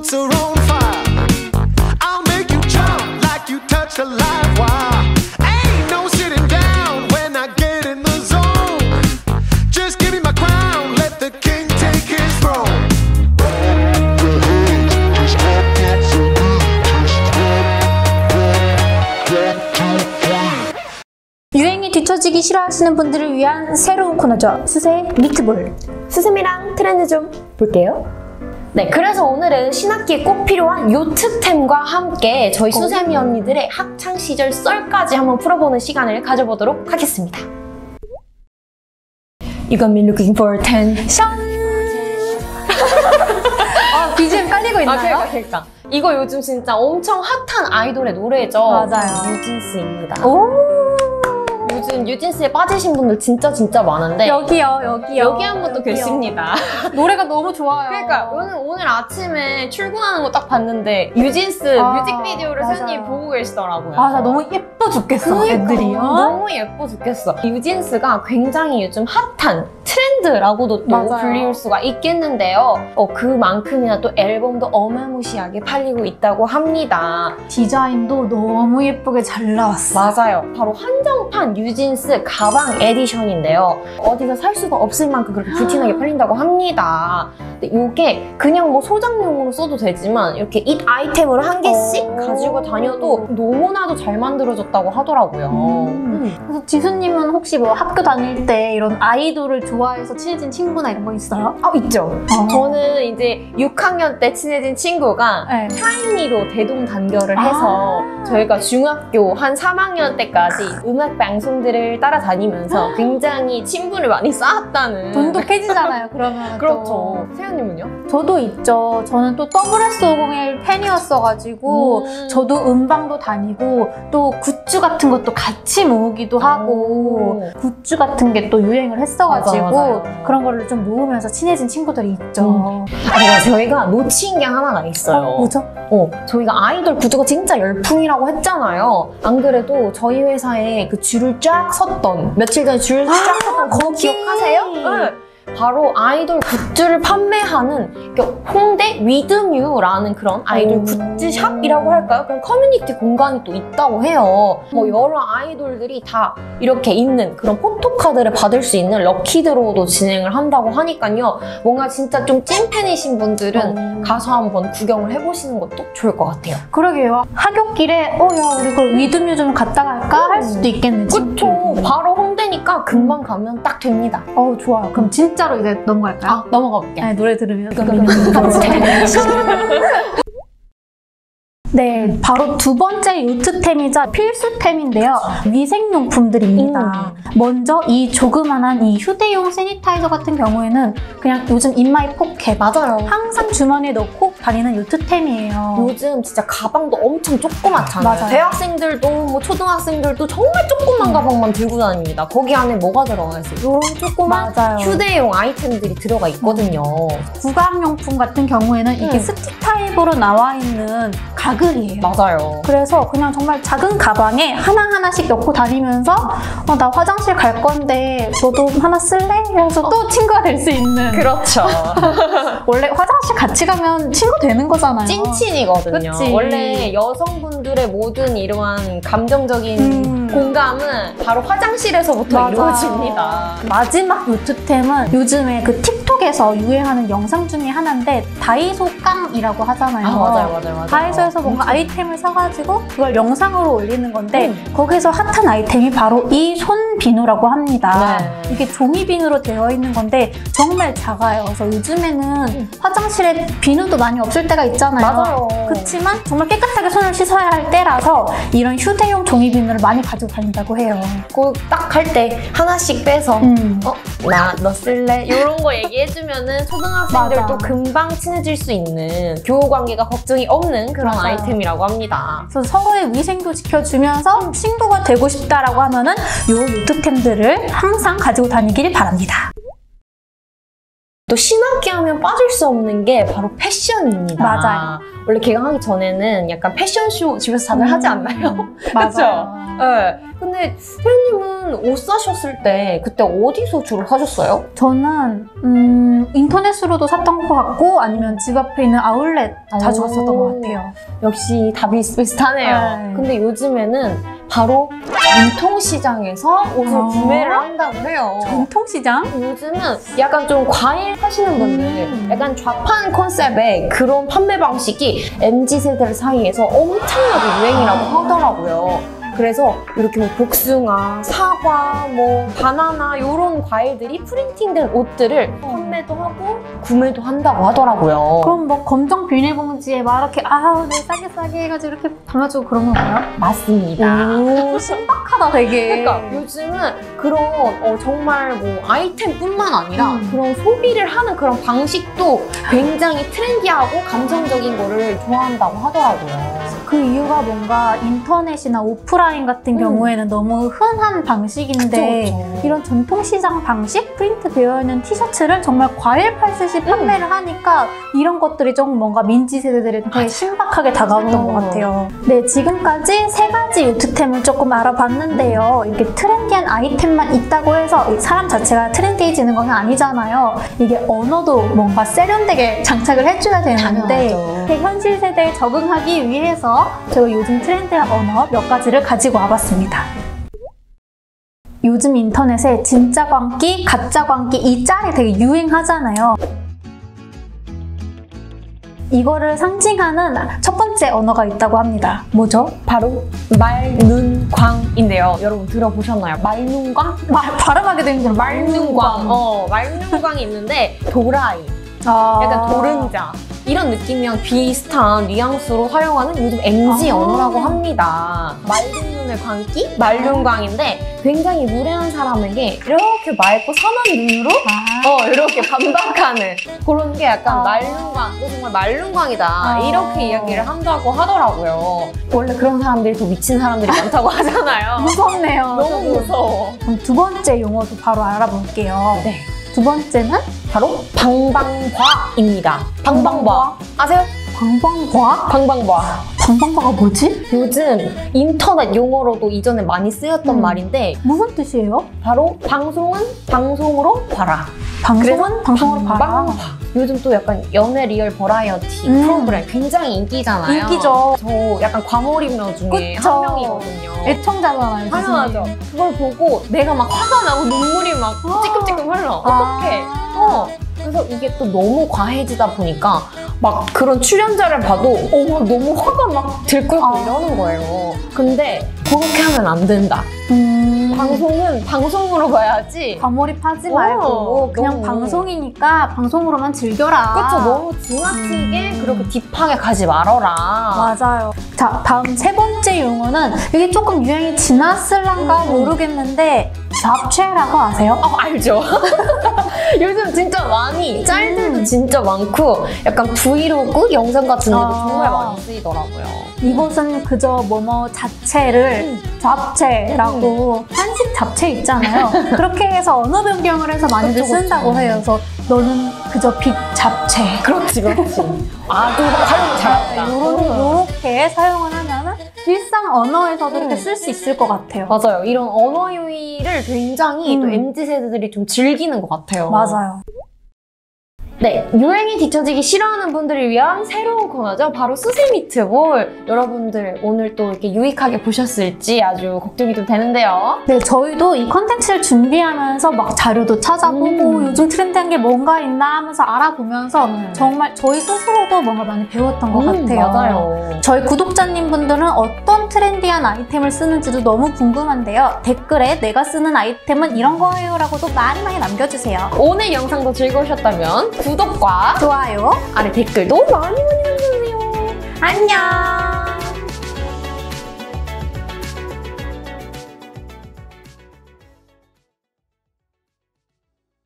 boots are on fire. I'll make you jump like you touched a live wire. Ain't no sitting down when I get in the zone. Just give me my crown, let the king take his throne. 유행이 뒤처지기 싫어하시는 분들을 위한 새로운 코너죠. 수세 미트볼. 수세미랑 트렌드 좀 볼게요. 네, 그래서 오늘은 신학기에 꼭 필요한 요트템과 함께 저희 수세미 언니들의 학창시절 썰까지 한번 풀어보는 시간을 가져보도록 하겠습니다. You got me looking for attention. BGM 깔리고 있나요? 그러니까. 이거 요즘 진짜 엄청 핫한 아이돌의 노래죠. 맞아요. 뉴진스입니다. 오. 요즘 뉴진스에 빠지신 분들 진짜 많은데 여기요. 여기 한 분도 계십니다. 노래가 너무 좋아요. 그러니까 오늘 아침에 출근하는 거 딱 봤는데 뉴진스 뮤직비디오를 세연이 보고 계시더라고요. 나 너무 예뻐 죽겠어. 그러니까, 애들이요. 너무 예뻐 죽겠어. 뉴진스가 굉장히 요즘 핫한 트렌드라고도 또 불릴 수가 있겠는데요. 그만큼이나 또 앨범도 어마무시하게 팔리고 있다고 합니다. 디자인도 너무 예쁘게 잘 나왔어. 맞아요. 바로 한정판 뉴진스 가방 에디션인데요. 어디서 살 수가 없을 만큼 그렇게 불티나게 팔린다고 합니다. 근데 이게 그냥 뭐 소장용으로 써도 되지만 이렇게 잇 아이템으로 한 개씩 가지고 다녀도 너무나도 잘 만들어졌다고 하더라고요. 그래서 지수님은 혹시 뭐 학교 다닐 때 이런 아이돌을 좋아해서 친해진 친구나 이런 거 있어요? 있죠. 저는 이제 6학년 때 친해진 친구가 샤이니로 대동단결을 해서 저희가 중학교 한 3학년 때까지 음악 방송들을 따라다니면서 굉장히 친분을 많이 쌓았다는. 돈독해지잖아요, 그러면. 그렇죠. 세연님은요? 저도 있죠. 저는 또 WS501 팬이었어가지고 저도 음방도 다니고 또 굿즈 같은 것도 같이 모으기도 하고 굿즈 같은 게 또 유행을 했어가지고 맞아요. 그런 거를 좀 모으면서 친해진 친구들이 있죠. 저희가 놓친 게 하나가 있어요. 뭐죠? 저희가 아이돌 구두가 진짜 열풍이라고 했잖아요. 안 그래도 저희 회사에 그 줄을 쫙 섰던, 며칠 전에 줄을 쫙 섰던 거 기억하세요? 네. 바로 아이돌 굿즈를 판매하는 홍대 위드뮤라는 그런 아이돌 굿즈샵이라고 할까요? 그런 커뮤니티 공간이 또 있다고 해요. 여러 아이돌들이 다 이렇게 있는 그런 포토카드를 받을 수 있는 럭키드로우도 진행을 한다고 하니까요. 뭔가 진짜 좀 찐팬이신 분들은 가서 한번 구경을 해보시는 것도 좋을 것 같아요. 그러게요. 하굣길에 야 우리 그 위드뮤 좀 갔다 갈까? 할 수도 있겠네. 그쵸. 바로 홍대니까 금방 가면 딱 됩니다. 좋아요. 그럼 진짜로 이제 넘어갈까요? 넘어가 볼게요. 네, 노래 들으면. 네, 바로 두 번째 요트템이자 필수템인데요. 위생용품들입니다. 먼저 이 조그만한 이 휴대용 세니타이저 같은 경우에는 그냥 요즘 인마이 포켓 맞아요. 항상 주머니에 넣고 다니는 요트템이에요. 요즘 진짜 가방도 엄청 조그맣잖아요. 맞아요. 대학생들도 뭐 초등학생들도 정말 조그만 가방만 들고 다닙니다. 거기 안에 뭐가 들어가 있어요? 이런 조그만 휴대용 아이템들이 들어가 있거든요. 구강용품 같은 경우에는 이게 스틱 타입으로 나와 있는 가글이에요. 맞아요. 그래서 그냥 정말 작은 가방에 하나하나씩 넣고 다니면서 나 화장실 갈 건데 저도 하나 쓸래? 이러면서 또 친구가 될 수 있는. 그렇죠. 원래 화장실 같이 가면 친구 되는 거잖아요. 찐친이거든요. 그치? 원래 여성분들의 모든 이러한 감정적인 공감은 바로 화장실에서부터 이루어집니다. 마지막 요트템은 요즘에 그 틱톡에서 유행하는 영상 중에 하나인데 다이소 깡이라고 하잖아요. 맞아요. 다이소에서 뭔가 아이템을 사가지고 그걸 영상으로 올리는 건데 거기서 핫한 아이템이 바로 이 손 비누라고 합니다. 이게 종이 비누로 되어 있는 건데 정말 작아요. 그래서 요즘에는 화장실에 비누도 많이 없을 때가 있잖아요. 맞아요. 그렇지만 정말 깨끗하게 손을 씻어야 할 때라서 이런 휴대용 종이 비누를 많이 가지고 다닌다고 해요. 그 딱 할 때 하나씩 빼서 너 쓸래? 이런 거 얘기해주면은 초등학생들도 금방 친해질 수 있는 교우 관계가 걱정이 없는 그런 아이템이라고 합니다. 그래서 서로의 위생도 지켜주면서 친구가 되고 싶다라고 하면은 요 요트템들을 항상 가지고 다니길 바랍니다. 또 신학기 하면 빠질 수 없는 게 바로 패션입니다. 맞아요. 원래 개강하기 전에는 약간 패션쇼 집에서 다들 하지 않나요? 맞아요. 네. 근데 세연님은 옷 사셨을 때 그때 어디서 주로 사셨어요? 저는 인터넷으로도 샀던 것 같고 아니면 집 앞에 있는 아울렛 자주 갔었던 것 같아요. 역시 다 비슷비슷하네요. 네. 근데 요즘에는 바로 전통시장에서 옷을 구매를 한다고 해요. 전통시장? 요즘은 약간 좀 과일 하시는 분들 약간 좌판 컨셉의 그런 판매 방식이 MZ세대 사이에서 엄청나게 유행이라고 하더라고요. 그래서 이렇게 뭐 복숭아, 사과, 뭐 바나나 이런 과일들이 프린팅된 옷들을 판매도 하고 구매도 한다고 하더라고요. 그럼 뭐 검정 비닐봉지에 막 이렇게 네 싸게 해가지고 이렇게 담아주고 그런 건가요? 맞습니다. 오, 신박하다 되게. 그러니까 요즘은 그런 정말 뭐 아이템뿐만 아니라 그런 소비를 하는 그런 방식도 굉장히 트렌디하고 감성적인 거를 좋아한다고 하더라고요. 그 이유가 뭔가 인터넷이나 오프라인 같은 경우에는 너무 흔한 방식인데 그쵸. 이런 전통시장 방식? 프린트 되어있는 티셔츠를 정말 과일 팔듯이 판매를 하니까 이런 것들이 좀 뭔가 민지 세대들에게 되게 신박하게 다가왔던 것 같아요. 네, 지금까지 3가지 요트템을 조금 알아봤는데요. 이렇게 트렌디한 아이템만 있다고 해서 사람 자체가 트렌디해지는 건 아니잖아요. 이게 언어도 뭔가 세련되게 장착을 해줘야 되는데 당연하죠. 현실 세대에 적응하기 위해서 제가 요즘 트렌디한 언어 몇 가지를 가지고 와봤습니다. 요즘 인터넷에 진짜 광기, 가짜 광기 이 짤이 되게 유행하잖아요. 이거를 상징하는 첫 번째 언어가 있다고 합니다. 뭐죠? 바로 말눈광인데요. 여러분 들어보셨나요? 말눈광? 발음하기 되게 힘들어. 말눈광. 말눈광이 있는데 도라이, 약간 도른자 이런 느낌이랑 비슷한 뉘앙스로 사용하는 요즘 MZ 언어라고 합니다. 맑은 눈의 광기? 말눈광인데 굉장히 무례한 사람에게 이렇게 맑고 선한 눈으로 이렇게 반박하는 그런 게 약간 말눈광, 너 정말 말눈광이다 이렇게 이야기를 한다고 하더라고요. 원래 그런 사람들이 더 미친 사람들이 많다고 하잖아요. 무섭네요. 너무 무서워. 그럼 두 번째 용어도 바로 알아볼게요. 네. 두 번째는 바로 방방과입니다. 방방과 아세요? 방방과? 방방과. 방방과가 뭐지? 요즘 인터넷 용어로도 이전에 많이 쓰였던 말인데 무슨 뜻이에요? 바로 방송은 방송으로 봐라. 방송은 방송으로 봐라. 방방과. 요즘 또 약간 연애 리얼 버라이어티 프로그램 굉장히 인기잖아요. 인기죠. 저 약간 과몰입녀 중에 그쵸. 한 명이거든요. 애청자잖아요. 당연하죠. 그걸 보고 내가 막 화가 나고 눈물이 막 찌끔찌끔 흘러. 어떡해. 그래서 이게 또 너무 과해지다 보니까 막 그런 출연자를 봐도 너무 화가 막 들끓고 이러는 거예요. 근데 그렇게 하면 안 된다. 방송은 방송으로 봐야지. 과몰입하지 말고 그냥 너무. 방송이니까 방송으로만 즐겨라. 그쵸, 너무 지나치게 그렇게 딥하게 가지 말아라. 맞아요. 자, 다음 세 번째 용어는 이게 조금 유행이 지났을란가 모르겠는데 잡채라고 아세요? 알죠. 요즘 진짜 많이 짤들도 진짜 많고 약간 브이로그 영상 같은 데도 정말 많이 쓰이더라고요. 이것은 그저 뭐뭐 자체를 잡채라고 한식 잡채 있잖아요. 그렇게 해서 언어 변경을 해서 많이들 그쵸. 쓴다고 해요. 그래서 너는 그저 빅 잡채. 그렇지. 아주 활용 잘한다. 요렇게 사용을 하면은 일상 언어에서도 이렇게 쓸 수 있을 것 같아요. 맞아요. 이런 언어 유희를 굉장히 또 MZ세대들이 좀 즐기는 것 같아요. 맞아요. 네, 유행이 뒤처지기 싫어하는 분들을 위한 새로운 코너죠. 바로 수세 미트볼. 여러분들 오늘 또 이렇게 유익하게 보셨을지 아주 걱정이 좀 되는데요. 네, 저희도 이 컨텐츠를 준비하면서 막 자료도 찾아보고 요즘 트렌드한 게 뭔가 있나 하면서 알아보면서 정말 저희 스스로도 뭔가 많이 배웠던 것 같아요. 맞아요. 저희 구독자님 분들은 어떤 트렌디한 아이템을 쓰는지도 너무 궁금한데요. 댓글에 내가 쓰는 아이템은 이런 거예요 라고도 많이 남겨주세요. 오늘 영상도 즐거우셨다면 구독과 좋아요. 아래 댓글도 많이 남겨주세요. 안녕.